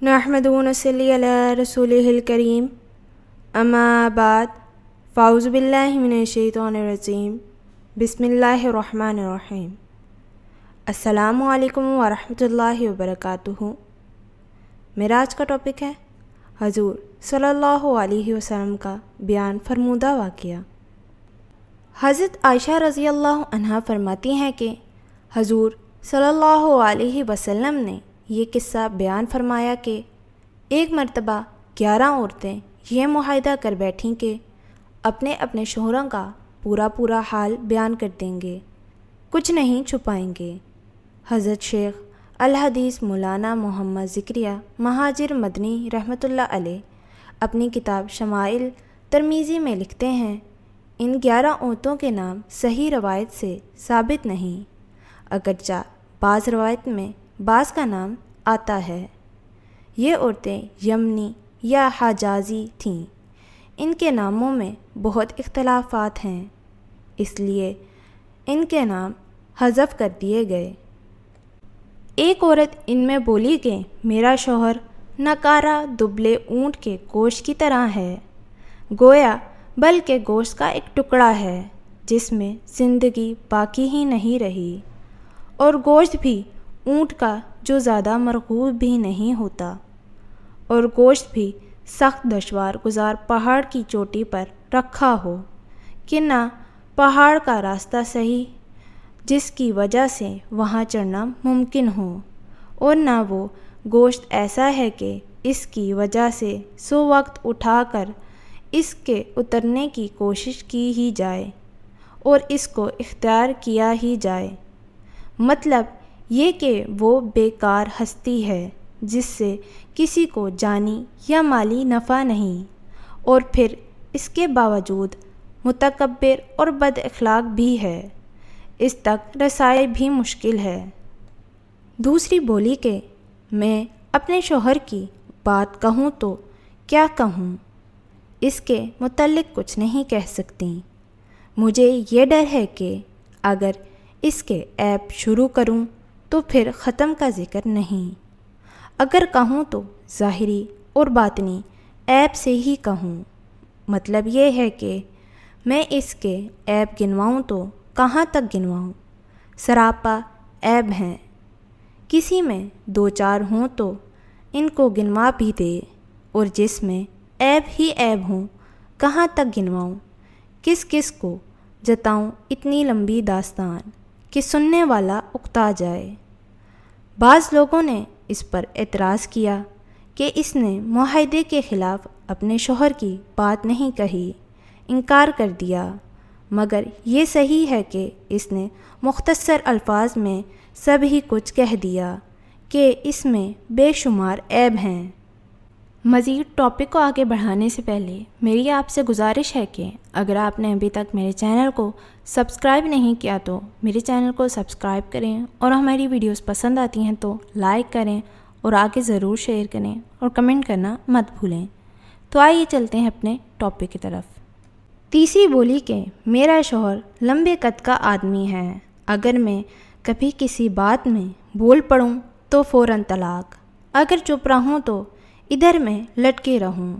نحمدہ و نصلی علی رسولہ الکریم اما بعد فاعوذ باللہ من الشیطان الرجیم بسم اللہ الرحمن الرحیم السلام علیکم ورحمۃ اللہ وبرکاتہ۔ میرا آج کا ٹاپک ہے حضور صلی اللہ علیہ وسلم کا بیان فرمودہ واقعہ۔ حضرت عائشہ رضی اللہ عنہا فرماتی ہیں کہ حضور صلی اللہ علیہ وسلم نے یہ قصہ بیان فرمایا کہ ایک مرتبہ 11 عورتیں یہ معاہدہ کر بیٹھیں کہ اپنے اپنے شوہروں کا پورا حال بیان کر دیں گے، کچھ نہیں چھپائیں گے۔ حضرت شیخ الحدیث مولانا محمد زکریا مہاجر مدنی رحمۃ اللہ علیہ اپنی کتاب شمائل ترمذی میں لکھتے ہیں، ان 11 عورتوں کے نام صحیح روایت سے ثابت نہیں، اگرچہ بعض روایت میں بعض کا نام آتا ہے۔ یہ عورتیں یمنی یا حجازی تھیں۔ ان کے ناموں میں بہت اختلافات ہیں، اس لیے ان کے نام حذف کر دیے گئے۔ ایک عورت ان میں بولی کہ میرا شوہر نکارا دبلے اونٹ کے گوشت کی طرح ہے، گویا بلکہ گوشت کا ایک ٹکڑا ہے جس میں زندگی باقی ہی نہیں رہی، اور گوشت بھی اونٹ کا جو زیادہ مرغوب بھی نہیں ہوتا، اور گوشت بھی سخت دشوار گزار پہاڑ کی چوٹی پر رکھا ہو کہ نہ پہاڑ کا راستہ صحیح جس کی وجہ سے وہاں چڑھنا ممکن ہو، اور نہ وہ گوشت ایسا ہے کہ اس کی وجہ سے 100 وقت اٹھا کر اس کے اترنے کی کوشش کی ہی جائے اور اس کو اختیار کیا ہی جائے، مطلب یہ کہ وہ بیکار ہستی ہے جس سے کسی کو جانی یا مالی نفع نہیں، اور پھر اس کے باوجود متکبر اور بد اخلاق بھی ہے، اس تک رسائی بھی مشکل ہے۔ دوسری بولی کہ میں اپنے شوہر کی بات کہوں تو کیا کہوں، اس کے متعلق کچھ نہیں کہہ سکتی، مجھے یہ ڈر ہے کہ اگر اس کے عیب شروع کروں تو پھر ختم کا ذکر نہیں، اگر کہوں تو ظاہری اور باطنی عیب سے ہی کہوں، مطلب یہ ہے کہ میں اس کے عیب گنواؤں تو کہاں تک گنواؤں، سراپا عیب ہیں، کسی میں 2-4 ہوں تو ان کو گنوا بھی دے، اور جس میں عیب ہی عیب ہوں کہاں تک گنواؤں، کس کس کو جتاؤں اتنی لمبی داستان کہ سننے والا اکتا جائے۔ بعض لوگوں نے اس پر اعتراض کیا کہ اس نے معاہدے کے خلاف اپنے شوہر کی بات نہیں کہی، انکار کر دیا، مگر یہ صحیح ہے کہ اس نے مختصر الفاظ میں سب ہی کچھ کہہ دیا کہ اس میں بے شمار عیب ہیں۔ مزید ٹاپک کو آگے بڑھانے سے پہلے میری آپ سے گزارش ہے کہ اگر آپ نے ابھی تک میرے چینل کو سبسکرائب نہیں کیا تو میرے چینل کو سبسکرائب کریں، اور ہماری ویڈیوز پسند آتی ہیں تو لائک کریں اور آگے ضرور شیئر کریں اور کمنٹ کرنا مت بھولیں۔ تو آئیے چلتے ہیں اپنے ٹاپک کی طرف۔ تیسری بولی کہ میرا شوہر لمبے قد کا آدمی ہے، اگر میں کبھی کسی بات میں بول پڑوں تو فوراً طلاق، اگر چپ رہوں تو ادھر میں لٹکے رہوں۔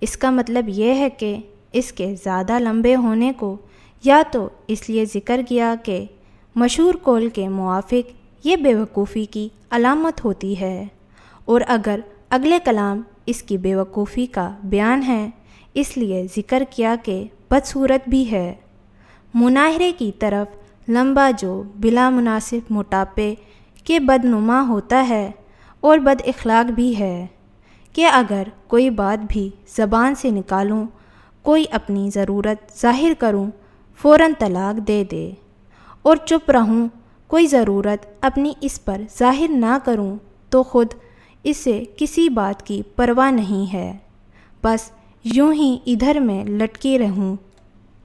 اس کا مطلب یہ ہے کہ اس کے زیادہ لمبے ہونے کو یا تو اس لیے ذکر کیا کہ مشہور قول کے موافق یہ بے وقوفی کی علامت ہوتی ہے، اور اگر اگلے کلام اس کی بے وقوفی کا بیان ہے اس لیے ذکر کیا کہ بدصورت بھی ہے۔ مناہرے کی طرف لمبا جو بلا مناسب موٹاپے کے بدنما ہوتا ہے اور بد اخلاق بھی ہے کہ اگر کوئی بات بھی زبان سے نکالوں، کوئی اپنی ضرورت ظاہر کروں، فوراً طلاق دے دے، اور چپ رہوں، کوئی ضرورت اپنی اس پر ظاہر نہ کروں تو خود اسے کسی بات کی پرواہ نہیں ہے، بس یوں ہی ادھر میں لٹکی رہوں،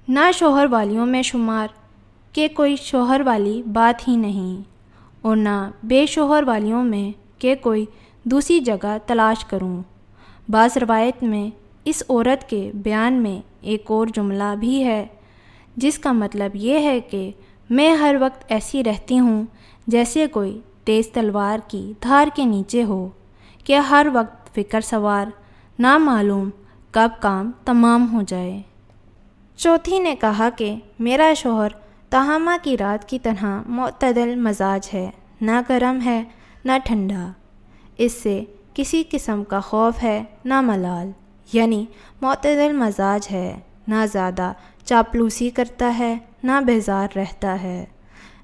نہ شوہر والیوں میں شمار کہ کوئی شوہر والی بات ہی نہیں، اور نہ بے شوہر والیوں میں کہ کوئی دوسری جگہ تلاش کروں۔ بعض روایت میں اس عورت کے بیان میں ایک اور جملہ بھی ہے جس کا مطلب یہ ہے کہ میں ہر وقت ایسی رہتی ہوں جیسے کوئی تیز تلوار کی دھار کے نیچے ہو، کہ ہر وقت فکر سوار، نہ معلوم کب کام تمام ہو جائے۔ چوتھی نے کہا کہ میرا شوہر تہامہ کی رات کی طرح معتدل مزاج ہے، نہ گرم ہے نہ ٹھنڈا، اس سے کسی قسم کا خوف ہے نہ ملال، یعنی معتدل مزاج ہے، نہ زیادہ چاپلوسی کرتا ہے نہ بیزار رہتا ہے،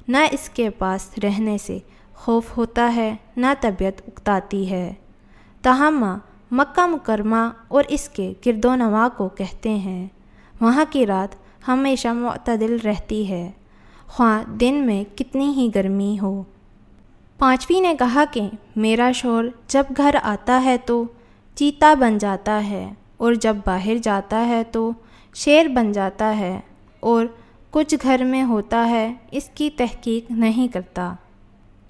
نہ اس کے پاس رہنے سے خوف ہوتا ہے نہ طبیعت اکتاتی ہے۔ تہامہ مکہ مکرمہ اور اس کے گرد و نواح کو کہتے ہیں، وہاں کی رات ہمیشہ معتدل رہتی ہے، خواہ دن میں کتنی ہی گرمی ہو۔ پانچویں نے کہا کہ میرا شوہر جب گھر آتا ہے تو چیتا بن جاتا ہے، اور جب باہر جاتا ہے تو شیر بن جاتا ہے، اور کچھ گھر میں ہوتا ہے اس کی تحقیق نہیں کرتا،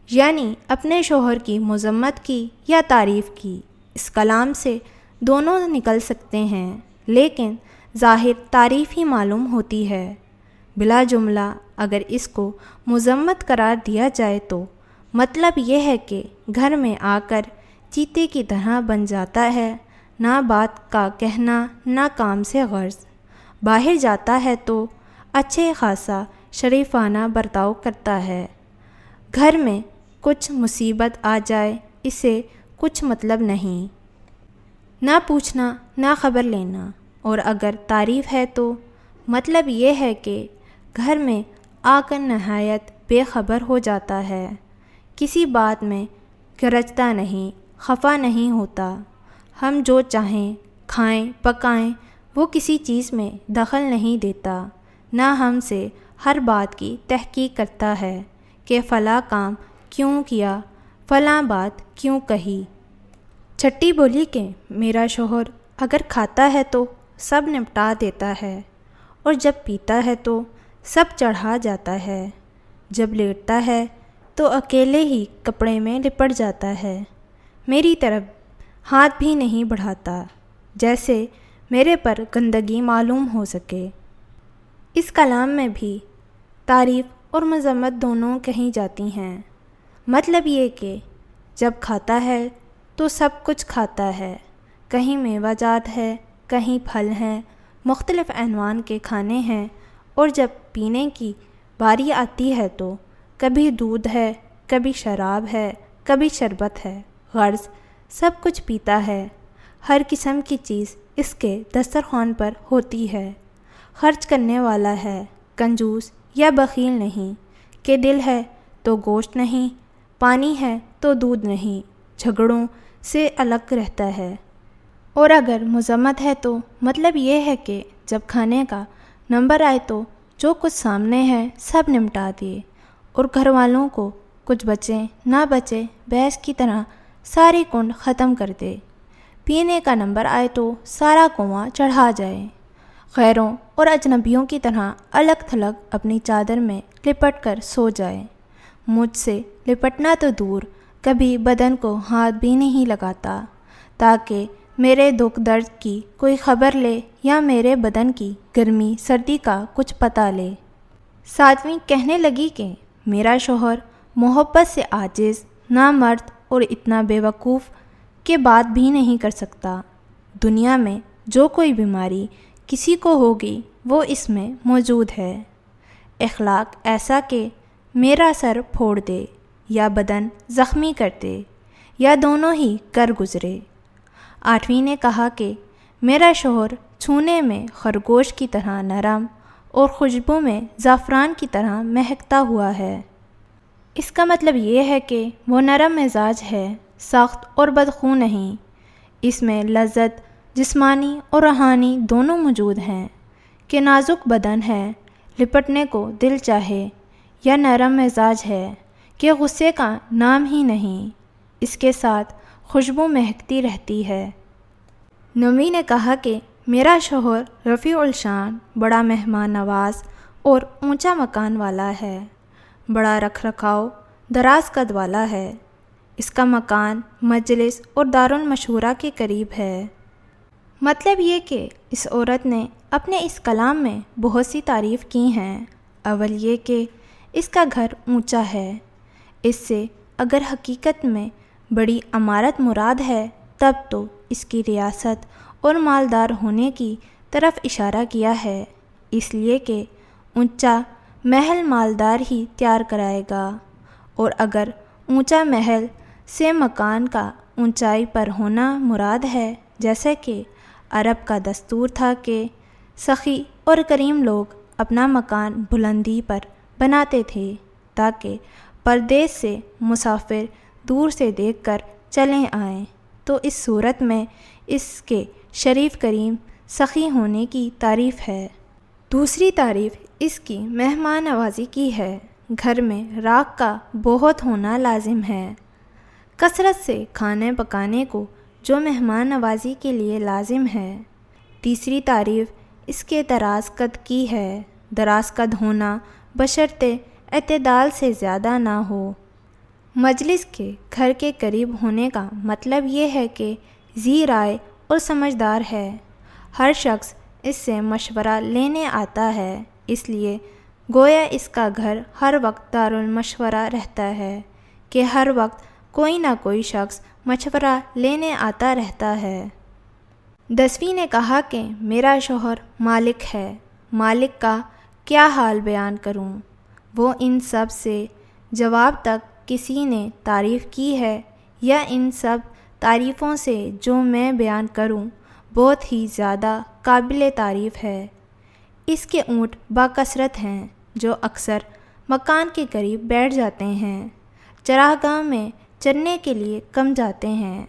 یعنی اپنے شوہر کی مذمت کی یا تعریف کی۔ اس کلام سے دونوں نکل سکتے ہیں، لیکن ظاہر تعریف ہی معلوم ہوتی ہے۔ بلا جملہ اگر اس کو مذمت قرار دیا جائے تو مطلب یہ ہے کہ گھر میں آ کر چیتے کی طرح بن جاتا ہے، نہ بات کا کہنا نہ کام سے غرض، باہر جاتا ہے تو اچھے خاصا شریفانہ برتاؤ کرتا ہے، گھر میں کچھ مصیبت آ جائے اسے کچھ مطلب نہیں، نہ پوچھنا نہ خبر لینا، اور اگر تعریف ہے تو مطلب یہ ہے کہ گھر میں آ کر نہایت بے خبر ہو جاتا ہے، کسی بات میں گرجتا نہیں، خفا نہیں ہوتا، ہم جو چاہیں کھائیں پکائیں وہ کسی چیز میں دخل نہیں دیتا، نہ ہم سے ہر بات کی تحقیق کرتا ہے کہ فلاں کام کیوں کیا، فلاں بات کیوں کہی۔ چھٹی بولی کہ میرا شوہر اگر کھاتا ہے تو سب نپٹا دیتا ہے، اور جب پیتا ہے تو سب چڑھا جاتا ہے، جب لیٹتا ہے تو اکیلے ہی کپڑے میں لپٹ جاتا ہے، میری طرف ہاتھ بھی نہیں بڑھاتا، جیسے میرے پر گندگی معلوم ہو سکے۔ اس کلام میں بھی تعریف اور مذمت دونوں کہی جاتی ہیں، مطلب یہ کہ جب کھاتا ہے تو سب کچھ کھاتا ہے، کہیں میوہ جات ہے، کہیں پھل ہیں، مختلف عنوان کے کھانے ہیں، اور جب پینے کی باری آتی ہے تو کبھی دودھ ہے، کبھی شراب ہے، کبھی شربت ہے، غرض سب کچھ پیتا ہے، ہر قسم کی چیز اس کے دسترخوان پر ہوتی ہے، خرچ کرنے والا ہے، کنجوس یا بخیل نہیں، کہ دل ہے تو گوشت نہیں، پانی ہے تو دودھ نہیں، جھگڑوں سے الگ رہتا ہے۔ اور اگر مذمت ہے تو مطلب یہ ہے کہ جب کھانے کا نمبر آئے تو جو کچھ سامنے ہے سب نمٹا دیے، اور گھر والوں کو کچھ بچے نہ بچے بھینس کی طرح ساری کنڈ ختم کر دے، پینے کا نمبر آئے تو سارا کنواں چڑھا جائے، غیروں اور اجنبیوں کی طرح الگ تھلگ اپنی چادر میں لپٹ کر سو جائے، مجھ سے لپٹنا تو دور کبھی بدن کو ہاتھ بھی نہیں لگاتا تاکہ میرے دکھ درد کی کوئی خبر لے یا میرے بدن کی گرمی سردی کا کچھ پتہ لے۔ ساتویں کہنے لگی کہ میرا شوہر محبت سے عاجز، نامرد اور اتنا بے وقوف کہ بات بھی نہیں کر سکتا، دنیا میں جو کوئی بیماری کسی کو ہوگی وہ اس میں موجود ہے، اخلاق ایسا کہ میرا سر پھوڑ دے یا بدن زخمی کر دے یا دونوں ہی کر گزرے۔ آٹھویں نے کہا کہ میرا شوہر چھونے میں خرگوش کی طرح نرم اور خوشبو میں زعفران کی طرح مہکتا ہوا ہے، اس کا مطلب یہ ہے کہ وہ نرم مزاج ہے، سخت اور بدخو نہیں، اس میں لذت جسمانی اور روحانی دونوں موجود ہیں، کہ نازک بدن ہے لپٹنے کو دل چاہے، یا نرم مزاج ہے کہ غصے کا نام ہی نہیں، اس کے ساتھ خوشبو مہکتی رہتی ہے۔ نویں نے کہا کہ میرا شوہر رفیع الشان، بڑا مہمان نواز اور اونچا مکان والا ہے، بڑا رکھ رکھاؤ دراز قد والا ہے، اس کا مکان مجلس اور دارالمشورہ کے قریب ہے۔ مطلب یہ کہ اس عورت نے اپنے اس کلام میں بہت سی تعریف کی ہیں، اول یہ کہ اس کا گھر اونچا ہے، اس سے اگر حقیقت میں بڑی عمارت مراد ہے تب تو اس کی ریاست اور مالدار ہونے کی طرف اشارہ کیا ہے، اس لیے کہ اونچا محل مالدار ہی تیار کرائے گا، اور اگر اونچا محل سے مکان کا اونچائی پر ہونا مراد ہے، جیسے کہ عرب کا دستور تھا کہ سخی اور کریم لوگ اپنا مکان بلندی پر بناتے تھے تاکہ پردیس سے مسافر دور سے دیکھ کر چلے آئیں، تو اس صورت میں اس کے شریف کریم سخی ہونے کی تعریف ہے۔ دوسری تعریف اس کی مہمان نوازی کی ہے۔ گھر میں راکھ کا بہت ہونا لازم ہے، کثرت سے کھانے پکانے کو جو مہمان نوازی کے لیے لازم ہے۔ تیسری تعریف اس کے دراز قد کی ہے۔ دراز قد ہونا بشرطِ اعتدال سے زیادہ نہ ہو۔ مجلس کے گھر کے قریب ہونے کا مطلب یہ ہے کہ ذی رائے اور سمجھدار ہے، ہر شخص اس سے مشورہ لینے آتا ہے، اس لیے گویا اس کا گھر ہر وقت دارالمشورہ رہتا ہے کہ ہر وقت کوئی نہ کوئی شخص مشورہ لینے آتا رہتا ہے۔ 10ویں نے کہا کہ میرا شوہر مالک ہے، مالک کا کیا حال بیان کروں؟ وہ ان سب سے جواب تک کسی نے تعریف کی ہے یا ان سب تعریفوں سے جو میں بیان کروں بہت ہی زیادہ قابل تعریف ہے۔ اس کے اونٹ باکثرت ہیں جو اکثر مکان کے قریب بیٹھ جاتے ہیں، چراگاہ میں چرنے کے لیے کم جاتے ہیں۔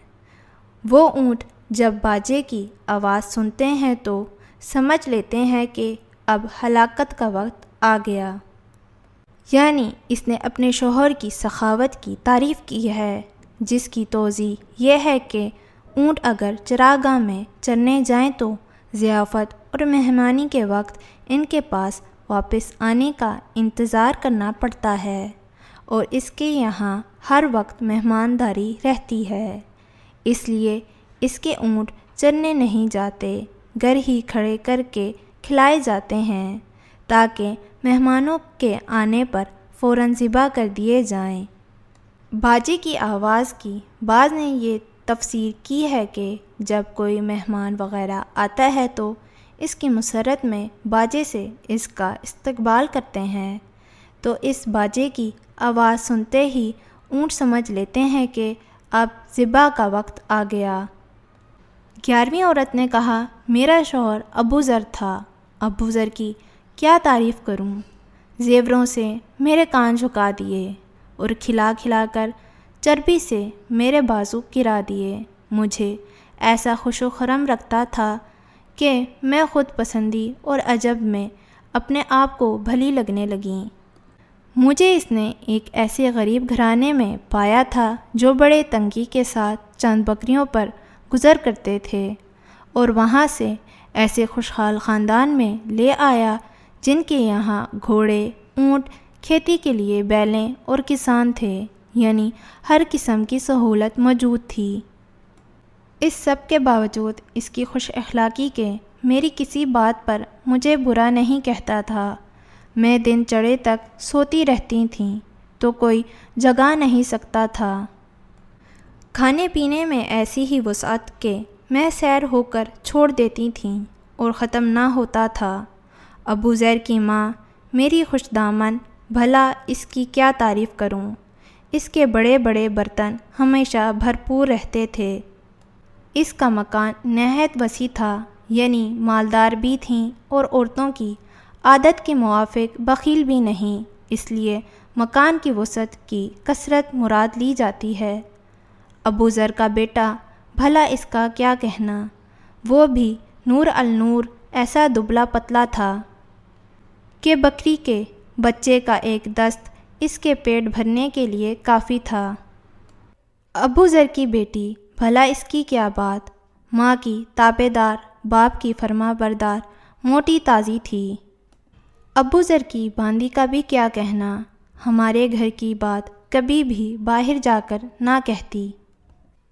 وہ اونٹ جب باجے کی آواز سنتے ہیں تو سمجھ لیتے ہیں کہ اب ہلاکت کا وقت آ گیا۔ یعنی اس نے اپنے شوہر کی سخاوت کی تعریف کی ہے، جس کی توضیح یہ ہے کہ اونٹ اگر چراگاہ میں چرنے جائیں تو ضیافت اور مہمانی کے وقت ان کے پاس واپس آنے کا انتظار کرنا پڑتا ہے، اور اس کے یہاں ہر وقت مہمانداری رہتی ہے، اس لیے اس کے اونٹ چرنے نہیں جاتے، گھر ہی کھڑے کر کے کھلائے جاتے ہیں تاکہ مہمانوں کے آنے پر فوراً ذبح کر دیے جائیں۔ باجے کی آواز کی بعض نے یہ تفسیر کی ہے کہ جب کوئی مہمان وغیرہ آتا ہے تو اس کی مسرت میں باجے سے اس کا استقبال کرتے ہیں، تو اس باجے کی آواز سنتے ہی اونٹ سمجھ لیتے ہیں کہ اب ذبح کا وقت آ گیا۔ 11ویں عورت نے کہا میرا شوہر ابو ذر تھا، ابو ذر کی کیا تعریف کروں؟ زیوروں سے میرے کان جھکا دیے اور کھلا کھلا کر چربی سے میرے بازو گرا دیے، مجھے ایسا خوش و خرم رکھتا تھا کہ میں خود پسندی اور عجب میں اپنے آپ کو بھلی لگنے لگیں۔ مجھے اس نے ایک ایسے غریب گھرانے میں پایا تھا جو بڑے تنگی کے ساتھ چند بکریوں پر گزر کرتے تھے، اور وہاں سے ایسے خوشحال خاندان میں لے آیا جن کے یہاں گھوڑے، اونٹ، کھیتی کے لیے بیلیں اور کسان تھے، یعنی ہر قسم کی سہولت موجود تھی۔ اس سب کے باوجود اس کی خوش اخلاقی کے میری کسی بات پر مجھے برا نہیں کہتا تھا۔ میں دن چڑھے تک سوتی رہتی تھیں تو کوئی جگا نہیں سکتا تھا۔ کھانے پینے میں ایسی ہی وسعت کہ میں سیر ہو کر چھوڑ دیتی تھیں اور ختم نہ ہوتا تھا۔ ابو ذر کی ماں میری خوش دامن، بھلا اس کی کیا تعریف کروں؟ اس کے بڑے بڑے برتن ہمیشہ بھرپور رہتے تھے۔ اس کا مکان نہایت وسیع تھا، یعنی مالدار بھی تھیں اور عورتوں کی عادت کے موافق بخیل بھی نہیں، اس لیے مکان کی وسعت کی کثرت مراد لی جاتی ہے۔ ابو ذر کا بیٹا، بھلا اس کا کیا کہنا؟ وہ بھی نور النور ایسا دبلا پتلا تھا کہ بکری کے بچے کا ایک دست اس کے پیٹ بھرنے کے لیے کافی تھا۔ ابو ذر کی بیٹی، بھلا اس کی کیا بات؟ ماں کی تابع دار، باپ کی فرما بردار، موٹی تازی تھی۔ ابو ذر کی باندی کا بھی کیا کہنا؟ ہمارے گھر کی بات کبھی بھی باہر جا کر نہ کہتی۔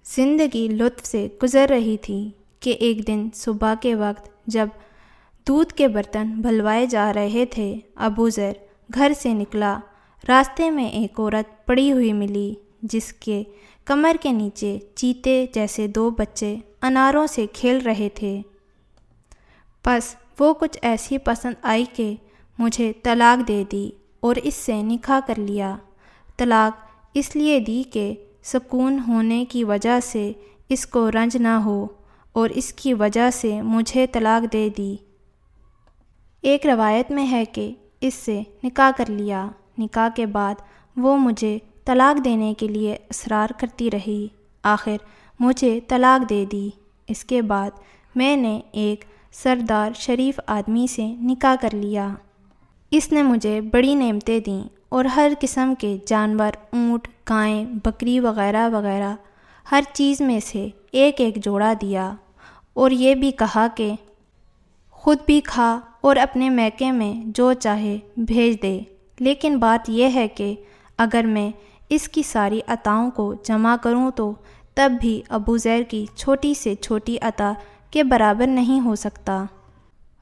زندگی لطف سے گزر رہی تھی کہ ایک دن صبح کے وقت جب دودھ کے برتن بھلوائے جا رہے تھے، ابو ذر گھر سے نکلا۔ راستے میں ایک عورت پڑی ہوئی ملی جس کے کمر کے نیچے چیتے جیسے 2 بچے اناروں سے کھیل رہے تھے۔ پس وہ کچھ ایسی پسند آئی کہ مجھے طلاق دے دی اور اس سے نکاح کر لیا۔ طلاق اس لیے دی کہ سکون ہونے کی وجہ سے اس کو رنج نہ ہو، اور اس کی وجہ سے مجھے طلاق دے دی۔ ایک روایت میں ہے کہ اس سے نکاح کر لیا۔ نکاح کے بعد وہ مجھے طلاق دینے کے لیے اصرار کرتی رہی، آخر مجھے طلاق دے دی۔ اس کے بعد میں نے ایک سردار شریف آدمی سے نکاح کر لیا۔ اس نے مجھے بڑی نعمتیں دیں اور ہر قسم کے جانور، اونٹ، گائیں، بکری وغیرہ وغیرہ ہر چیز میں سے ایک ایک جوڑا دیا، اور یہ بھی کہا کہ خود بھی کھا اور اپنے میکے میں جو چاہے بھیج دے، لیکن بات یہ ہے کہ اگر میں اس کی ساری عطاؤں کو جمع کروں تو تب بھی ابو ذر کی چھوٹی سے چھوٹی عطا کے برابر نہیں ہو سکتا۔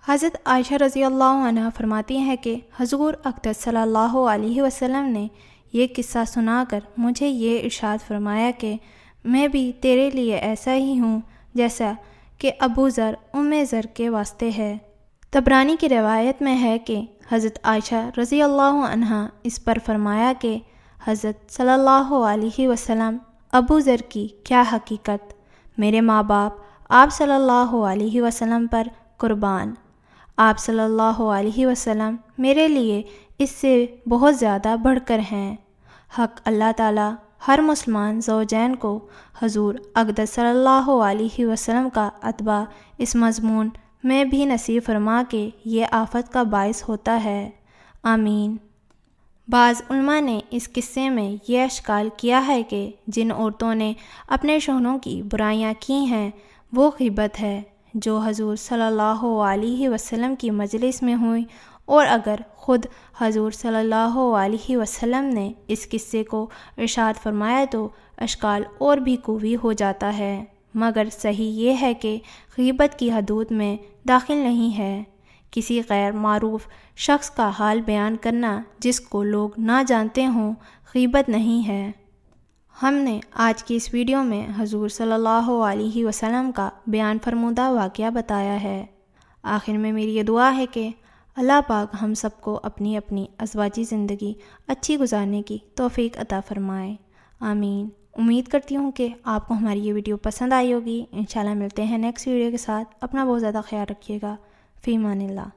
حضرت عائشہ رضی اللہ عنہ فرماتی ہیں کہ حضور اقدس صلی اللہ علیہ وسلم نے یہ قصہ سنا کر مجھے یہ ارشاد فرمایا کہ میں بھی تیرے لیے ایسا ہی ہوں جیسا کہ ابو ذر ذر کے واسطے ہے۔ طبرانی کی روایت میں ہے کہ حضرت عائشہ رضی اللہ عنہ اس پر فرمایا کہ حضرت صلی اللہ علیہ وسلم ابو ذر کی کیا حقیقت، میرے ماں باپ آپ صلی اللہ علیہ وسلم پر قربان، آپ صلی اللہ علیہ وسلم میرے لیے اس سے بہت زیادہ بڑھ کر ہیں۔ حق اللہ تعالیٰ ہر مسلمان زوجین کو حضور اقدس صلی اللہ علیہ وسلم کا اتباع اس مضمون میں بھی نصیب فرما کے یہ آفت کا باعث ہوتا ہے، آمین۔ بعض علماء نے اس قصے میں یہ اشکال کیا ہے کہ جن عورتوں نے اپنے شوہروں کی برائیاں کی ہیں وہ غیبت ہے جو حضور صلی اللہ علیہ وسلم کی مجلس میں ہوئی، اور اگر خود حضور صلی اللہ علیہ وسلم نے اس قصے کو ارشاد فرمایا تو اشکال اور بھی قوی ہو جاتا ہے، مگر صحیح یہ ہے کہ غیبت کی حدود میں داخل نہیں ہے۔ کسی غیر معروف شخص کا حال بیان کرنا جس کو لوگ نہ جانتے ہوں غیبت نہیں ہے۔ ہم نے آج کی اس ویڈیو میں حضور صلی اللہ علیہ وسلم کا بیان فرمودہ واقعہ بتایا ہے۔ آخر میں میری یہ دعا ہے کہ اللہ پاک ہم سب کو اپنی اپنی ازواجی زندگی اچھی گزارنے کی توفیق عطا فرمائے، آمین۔ امید کرتی ہوں کہ آپ کو ہماری یہ ویڈیو پسند آئی ہوگی۔ انشاءاللہ ملتے ہیں نیکسٹ ویڈیو کے ساتھ۔ اپنا بہت زیادہ خیال رکھیے گا۔ فی امان اللہ۔